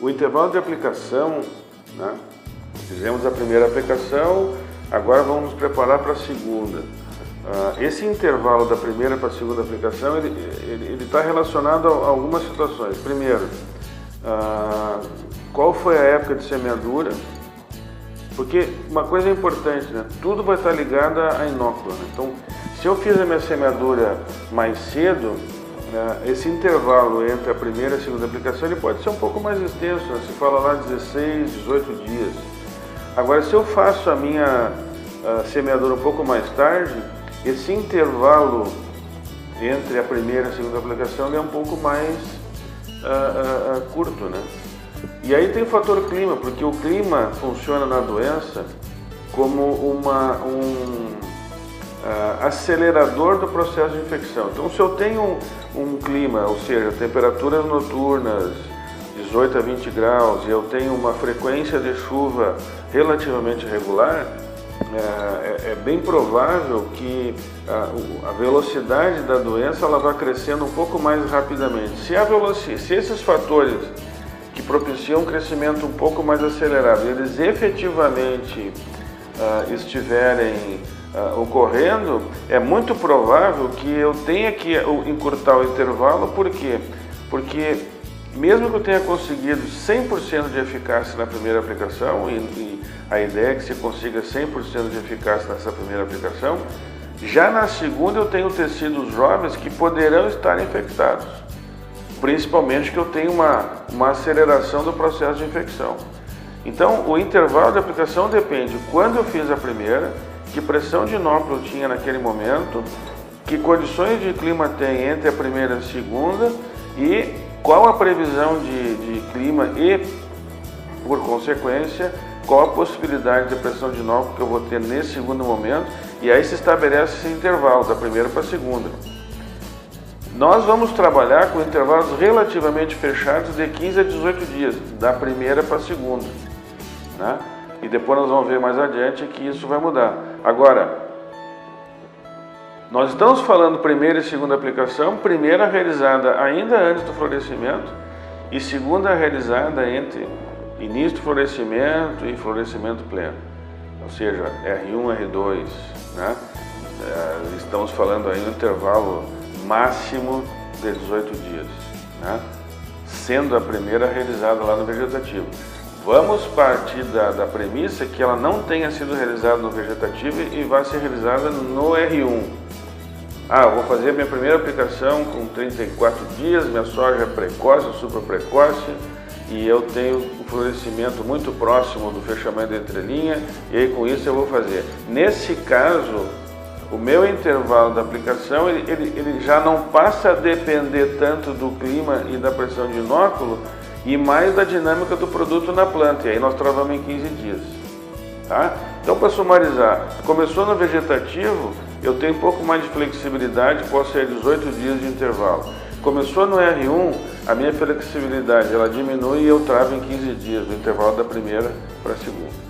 O intervalo de aplicação, né? Fizemos a primeira aplicação, agora vamos nos preparar para a segunda. Esse intervalo da primeira para a segunda aplicação, ele está relacionado a algumas situações. Primeiro, qual foi a época de semeadura? Porque uma coisa importante, né? Tudo vai estar ligado à inócula, né? Então, se eu fiz a minha semeadura mais cedo, esse intervalo entre a primeira e a segunda aplicação ele pode ser um pouco mais extenso, né? Se fala lá 16, 18 dias. Agora, se eu faço a minha semeadura um pouco mais tarde, esse intervalo entre a primeira e a segunda aplicação ele é um pouco mais curto, né? E aí tem o fator clima, porque o clima funciona na doença como um acelerador do processo de infecção. Então, se eu tenho um clima, ou seja, temperaturas noturnas 18 a 20 graus, e eu tenho uma frequência de chuva relativamente regular, é bem provável que a velocidade da doença ela vá crescendo um pouco mais rapidamente. Se esses fatores que propiciam um crescimento um pouco mais acelerado, eles efetivamente estiverem ocorrendo, é muito provável que eu tenha que encurtar o intervalo. Por quê? Porque mesmo que eu tenha conseguido 100% de eficácia na primeira aplicação, e a ideia é que você consiga 100% de eficácia nessa primeira aplicação, já na segunda eu tenho tecidos jovens que poderão estar infectados, principalmente que eu tenho uma aceleração do processo de infecção. Então, o intervalo de aplicação depende de quando eu fiz a primeira, que pressão de inóculo eu tinha naquele momento, que condições de clima tem entre a primeira e a segunda e qual a previsão de clima e, por consequência, qual a possibilidade de pressão de inóculo que eu vou ter nesse segundo momento, e aí se estabelece esse intervalo da primeira para a segunda. Nós vamos trabalhar com intervalos relativamente fechados de 15 a 18 dias, da primeira para a segunda, né? E depois nós vamos ver mais adiante que isso vai mudar. Agora, nós estamos falando primeira e segunda aplicação, primeira realizada ainda antes do florescimento e segunda realizada entre início do florescimento e florescimento pleno, ou seja, R1, R2, né? Estamos falando aí no intervalo máximo de 18 dias, né? Sendo a primeira realizada lá no vegetativo. Vamos partir da premissa que ela não tenha sido realizada no vegetativo e vai ser realizada no R1. Eu vou fazer minha primeira aplicação com 34 dias, minha soja é precoce, super precoce, e eu tenho um florescimento muito próximo do fechamento da entrelinha, e aí com isso eu vou fazer. Nesse caso, o meu intervalo da aplicação ele já não passa a depender tanto do clima e da pressão de inóculo, e mais da dinâmica do produto na planta, e aí nós travamos em 15 dias. Tá? Então, para sumarizar, começou no vegetativo, eu tenho um pouco mais de flexibilidade, posso ser 18 dias de intervalo. Começou no R1, a minha flexibilidade ela diminui e eu travo em 15 dias, do intervalo da primeira para a segunda.